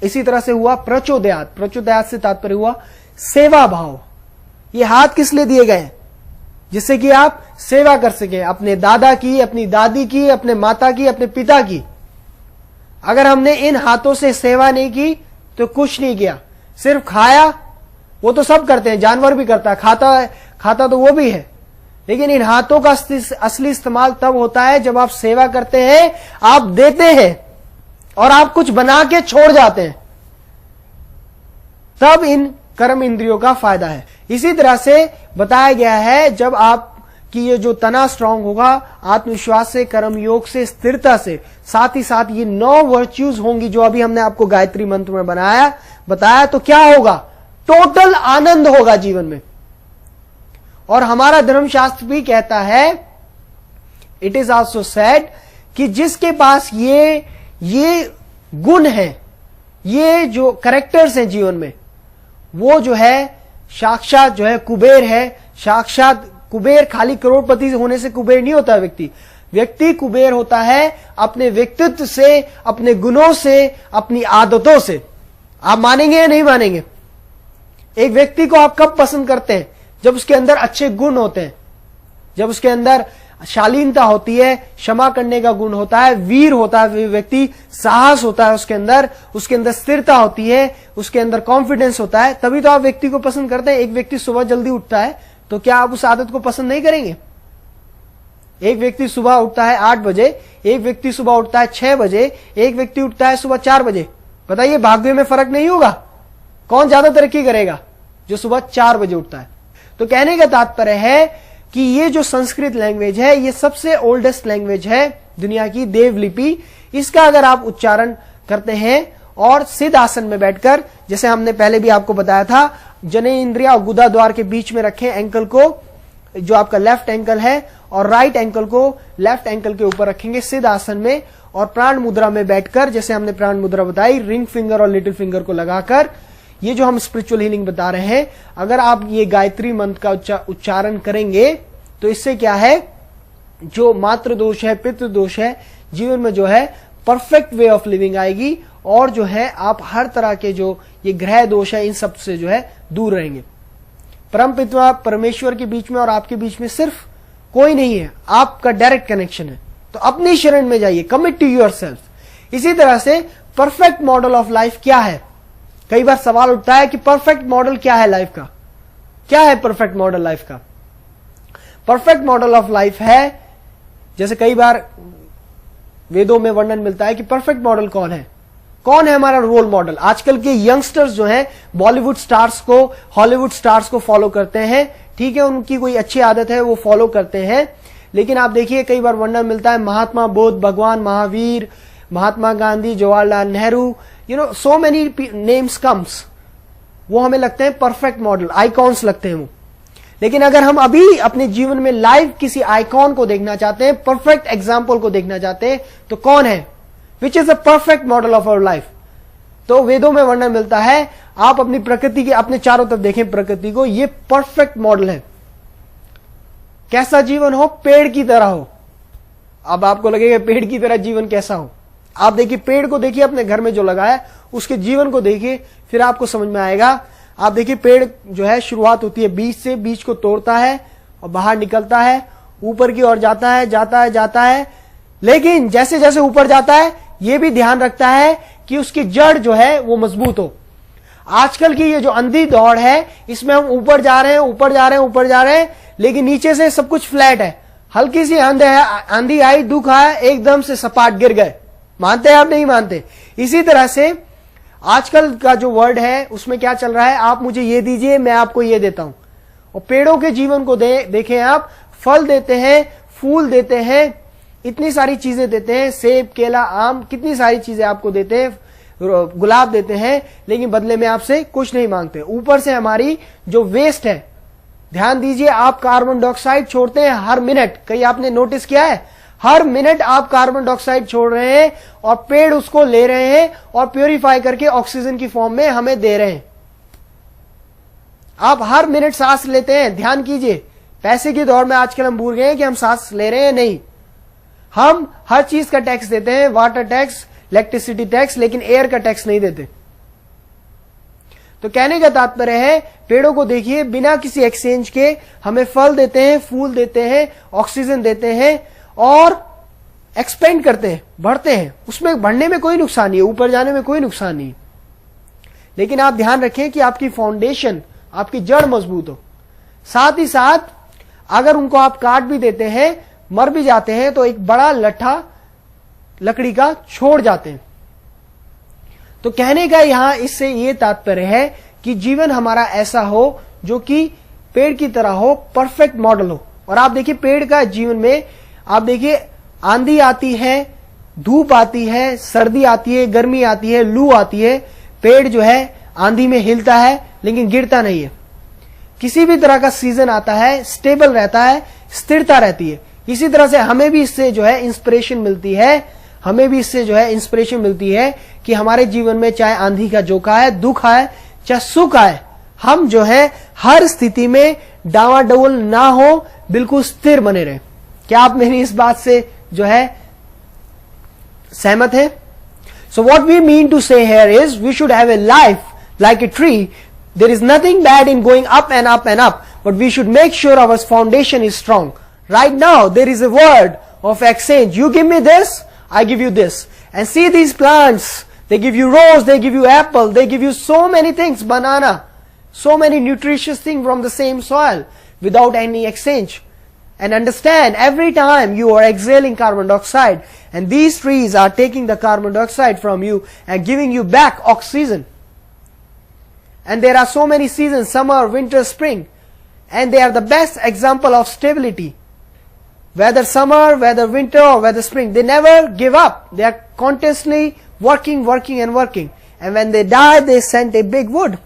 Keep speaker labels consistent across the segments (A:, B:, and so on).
A: इसी तरह से हुआ प्रचोदयात। प्रचोदयात से तात्पर्य हुआ सेवा भाव। ये हाथ किस लिए दिए गए हैं? जिससे कि आप सेवा कर सके, अपने दादा की, अपनी दादी की, अपने माता की, अपने पिता की। अगर हमने इन हाथों से सेवा नहीं की तो कुछ नहीं किया, सिर्फ खाया। वो तो सब करते हैं, जानवर भी करता है, खाता तो वो भी है। लेकिन इन हाथों का असली इस्तेमाल तब होता है जब आप सेवा करते हैं, आप देते हैं और आप कुछ बना के छोड़ जाते हैं, तब इन कर्म इंद्रियों का फायदा है। इसी तरह से बताया गया है, जब आप कि ये जो तना स्ट्रांग होगा आत्मविश्वास से, कर्म योग से, स्थिरता से, साथ ही साथ ये 9 वर्च्यूज होंगी जो अभी हमने आपको गायत्री मंत्र में बताया, तो क्या होगा? टोटल आनंद होगा जीवन में। और हमारा धर्मशास्त्र भी कहता है, इट इज ऑल्सो सेड, कि जिसके पास ये गुण है, ये जो कैरेक्टर्स हैं जीवन में, वो जो है साक्षात जो है कुबेर है। साक्षात कुबेर खाली करोड़पति होने से कुबेर नहीं होता व्यक्ति कुबेर होता है अपने व्यक्तित्व से, अपने गुणों से, अपनी आदतों से। आप मानेंगे या नहीं मानेंगे? एक व्यक्ति को आप कब पसंद करते हैं? जब उसके अंदर अच्छे गुण होते हैं, जब उसके अंदर शालीनता होती है, क्षमा करने का गुण होता है, वीर होता है व्यक्ति, साहस होता है उसके अंदर स्थिरता होती है, उसके अंदर कॉन्फिडेंस होता है, तभी तो आप व्यक्ति को पसंद करते हैं। एक व्यक्ति सुबह जल्दी उठता है तो क्या आप उस आदत को पसंद नहीं करेंगे? एक व्यक्ति सुबह उठता है 8 बजे, एक व्यक्ति सुबह उठता है 6 बजे, एक व्यक्ति उठता है सुबह 4 बजे। बताइए, भाग्य में फर्क नहीं होगा? कौन ज्यादा तरक्की करेगा? जो सुबह 4 बजे उठता है। तो कहने का तात्पर्य है कि ये जो संस्कृत लैंग्वेज है, ये सबसे ओल्डेस्ट लैंग्वेज है दुनिया की, देवलिपि। इसका अगर आप उच्चारण करते हैं और सिद्ध आसन में बैठकर, जैसे हमने पहले भी आपको बताया था, जनेन्द्रिय और गुदा द्वार के बीच में रखें एंकल को, जो आपका लेफ्ट एंकल है, और राइट एंकल को लेफ्ट एंकल के ऊपर रखेंगे सिद्ध आसन में, और प्राण मुद्रा में बैठकर, जैसे हमने प्राण मुद्रा बताई, रिंग फिंगर और लिटिल फिंगर को लगाकर, ये जो हम स्पिरिचुअल हीलिंग बता रहे हैं, अगर आप ये गायत्री मंत्र का उच्चारण करेंगे तो इससे क्या है, जो मातृ दोष है, पितृ दोष है, जीवन में जो है परफेक्ट वे ऑफ लिविंग आएगी, और जो है आप हर तरह के जो ये ग्रह दोष है, इन सब से जो है दूर रहेंगे। परमपिता परमेश्वर के बीच में और आपके बीच में सिर्फ कोई नहीं है, आपका डायरेक्ट कनेक्शन है। तो अपनी शरण में जाइए, कमिट टू योरसेल्फ। इसी तरह से परफेक्ट मॉडल ऑफ लाइफ क्या है? कई बार सवाल उठता है कि परफेक्ट मॉडल क्या है लाइफ का? क्या है परफेक्ट मॉडल लाइफ का? परफेक्ट मॉडल ऑफ लाइफ है, जैसे कई बार वेदों में वर्णन मिलता है कि परफेक्ट मॉडल कौन है, कौन है हमारा रोल मॉडल। आजकल के यंगस्टर्स जो हैं बॉलीवुड स्टार्स को, हॉलीवुड स्टार्स को फॉलो करते हैं, ठीक है, उनकी कोई अच्छी आदत है वो फॉलो करते हैं। लेकिन आप देखिए कई बार वर्णन मिलता है Mahatma Buddha, Bhagwan Mahavir, Mahatma Gandhi, Jawaharlal Nehru, so many names comes, वो हमें लगते हैं परफेक्ट मॉडल, आइकॉन्स लगते हैं वो। लेकिन अगर हम अभी अपने जीवन में लाइव किसी आइकॉन को देखना चाहते हैं, परफेक्ट एग्जाम्पल को देखना चाहते हैं, तो कौन है? Which is the perfect model of our life? तो वेदों में वर्णन मिलता है, आप अपनी प्रकृति के, अपने चारों तरफ देखें प्रकृति को, ये परफेक्ट मॉडल है। कैसा जीवन हो? पेड़ की तरह हो। अब आपको लगेगा पेड़ की तरह जीवन कैसा हो? आप देखिए, पेड़ को देखिए अपने घर में जो लगा है, उसके जीवन को देखिए, फिर आपको समझ में आएगा। आप देखिए, पेड़ जो है शुरुआत होती है बीज से, बीज को तोड़ता है और बाहर निकलता है, ऊपर की ओर जाता है। लेकिन जैसे जैसे ऊपर जाता है, यह भी ध्यान रखता है कि उसकी जड़ जो है वो मजबूत हो। आजकल की ये जो अंधी दौड़ है, इसमें हम ऊपर जा रहे हैं, लेकिन नीचे से सब कुछ फ्लैट है। हल्की सी आंधी आई, दुख आया, एकदम से सपाट गिर गए। मानते हैं आप? नहीं मानते। इसी तरह से आजकल का जो वर्ड है उसमें क्या चल रहा है, आप मुझे ये दीजिए, मैं आपको ये देता हूं। और पेड़ों के जीवन को देखें आप, फल देते हैं, फूल देते हैं, इतनी सारी चीजें देते हैं, सेब, केला, आम, कितनी सारी चीजें आपको देते हैं, गुलाब देते हैं, लेकिन बदले में आपसे कुछ नहीं मांगते। ऊपर से हमारी जो वेस्ट है, ध्यान दीजिए, आप कार्बन डाइऑक्साइड छोड़ते हैं हर मिनट। कहीं आपने नोटिस किया है? हर मिनट आप कार्बन डाइऑक्साइड छोड़ रहे हैं और पेड़ उसको ले रहे हैं और प्यूरिफाई करके ऑक्सीजन की फॉर्म में हमें दे रहे हैं। आप हर मिनट सांस लेते हैं, ध्यान कीजिए। पैसे की दौड़ में आजकल हम भूल गए हैं कि हम सांस ले रहे हैं, नहीं। हम हर चीज का टैक्स देते हैं, वाटर टैक्स, इलेक्ट्रिसिटी टैक्स, लेकिन एयर का टैक्स नहीं देते। तो कहने का तात्पर्य है, पेड़ों को देखिए, बिना किसी एक्सचेंज के हमें फल देते हैं, फूल देते हैं, ऑक्सीजन देते हैं और एक्सपेंड करते हैं, बढ़ते हैं। उसमें बढ़ने में कोई नुकसान नहीं है, ऊपर जाने में कोई नुकसान नहीं। लेकिन आप ध्यान रखें कि आपकी फाउंडेशन, आपकी जड़ मजबूत हो। साथ ही साथ अगर उनको आप काट भी देते हैं, मर भी जाते हैं, तो एक बड़ा लट्ठा लकड़ी का छोड़ जाते हैं। तो कहने का यहां इससे यह तात्पर्य है कि जीवन हमारा ऐसा हो जो कि पेड़ की तरह हो, परफेक्ट मॉडल हो। और आप देखिए पेड़ का जीवन में, आप देखिए आंधी आती है, धूप आती है, सर्दी आती है, गर्मी आती है, लू आती है, पेड़ जो है आंधी में हिलता है लेकिन गिरता नहीं है। किसी भी तरह का सीजन आता है, स्टेबल रहता है, स्थिरता रहती है। इसी तरह से हमें भी इससे जो है इंस्पिरेशन मिलती है, हमें भी इससे जो है इंस्पिरेशन मिलती है कि हमारे जीवन में चाहे आंधी का झोंका है, दुख आए, चाहे सुख आए, हम जो है हर स्थिति में डावाडोल ना हो, बिल्कुल स्थिर बने रहे। क्या आप मेरी इस बात से जो है सहमत हैं? So what we mean to say here is we should have a life like a tree. There is nothing bad in going up and up and up, but we should make sure our foundation is strong. Right now there is a word of exchange. You give me this, I give you this. And see these plants, they give you rose, they give you apple, they give you so many things, banana, so many nutritious things from the same soil without any exchange. And understand, every time you are exhaling carbon dioxide, and these trees are taking the carbon dioxide from you and giving you back oxygen. And there are so many seasons, summer, winter, spring, and they are the best example of stability. Whether summer, whether winter or whether spring, they never give up. They are continuously working and working. And when they die, they send a big wood.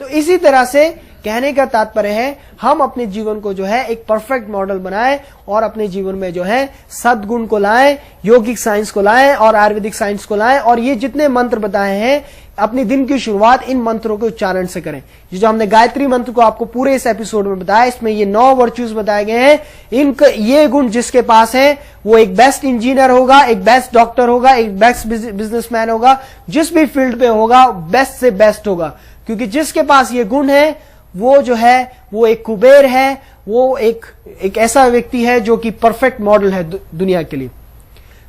A: तो इसी तरह से कहने का तात्पर्य है, हम अपने जीवन को जो है एक परफेक्ट मॉडल बनाएं और अपने जीवन में जो है सद्गुण को लाएं, योगिक साइंस को लाएं और आयुर्वेदिक साइंस को लाएं। और ये जितने मंत्र बताए हैं, अपनी दिन की शुरुआत इन मंत्रों के उच्चारण से करें। ये जो हमने गायत्री मंत्र को आपको पूरे इस एपिसोड में बताया, इसमें ये 9 वर्च्यूज बताए गए हैं। इनके ये गुण जिसके पास है वो एक बेस्ट इंजीनियर होगा, एक बेस्ट डॉक्टर होगा, एक बेस्ट बिजनेसमैन होगा, जिस भी फील्ड पे होगा बेस्ट से बेस्ट होगा। क्योंकि जिसके पास ये गुण है वो जो है वो एक कुबेर है, वो एक ऐसा व्यक्ति है जो कि परफेक्ट मॉडल है दुनिया के लिए।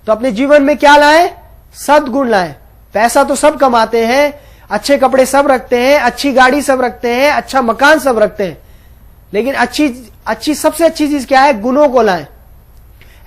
A: तो अपने जीवन में क्या लाएं? सद्गुण लाएं। पैसा तो सब कमाते हैं, अच्छे कपड़े सब रखते हैं, अच्छी गाड़ी सब रखते हैं, अच्छा मकान सब रखते हैं, लेकिन अच्छी सबसे अच्छी चीज क्या है? गुणों को लाएं।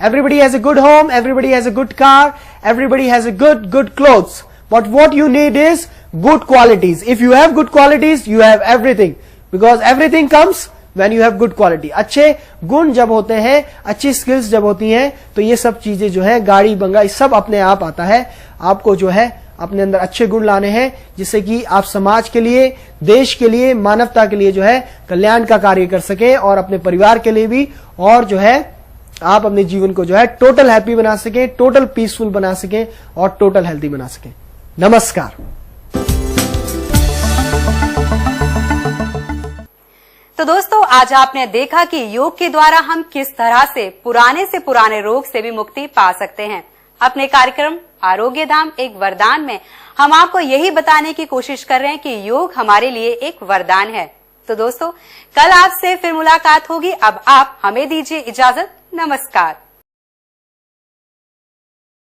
A: Everybody has a good home, everybody has a good car, everybody has a good clothes. But what you need is good qualities. If you have good qualities, you have everything. Because everything comes when you have good quality. अच्छे गुण जब होते हैं, अच्छी skills जब होती हैं, तो ये सब चीजें जो है, गाड़ी बंगला, सब अपने आप आता है। आपको जो है अपने अंदर अच्छे गुण लाने हैं, जिससे कि आप समाज के लिए, देश के लिए, मानवता के लिए जो है कल्याण का कार्य कर सके और अपने परिवार के लिए भी, और जो है आप अपने जीवन को जो है टोटल हैप्पी बना सके, टोटल पीसफुल बना सके और टोटल हेल्थी बना सके। नमस्कार।
B: तो दोस्तों, आज आपने देखा कि योग के द्वारा हम किस तरह से पुराने रोग से भी मुक्ति पा सकते हैं। अपने कार्यक्रम आरोग्य धाम एक वरदान में हम आपको यही बताने की कोशिश कर रहे हैं कि योग हमारे लिए एक वरदान है। तो दोस्तों, कल आपसे फिर मुलाकात होगी। अब आप हमें दीजिए इजाजत। नमस्कार।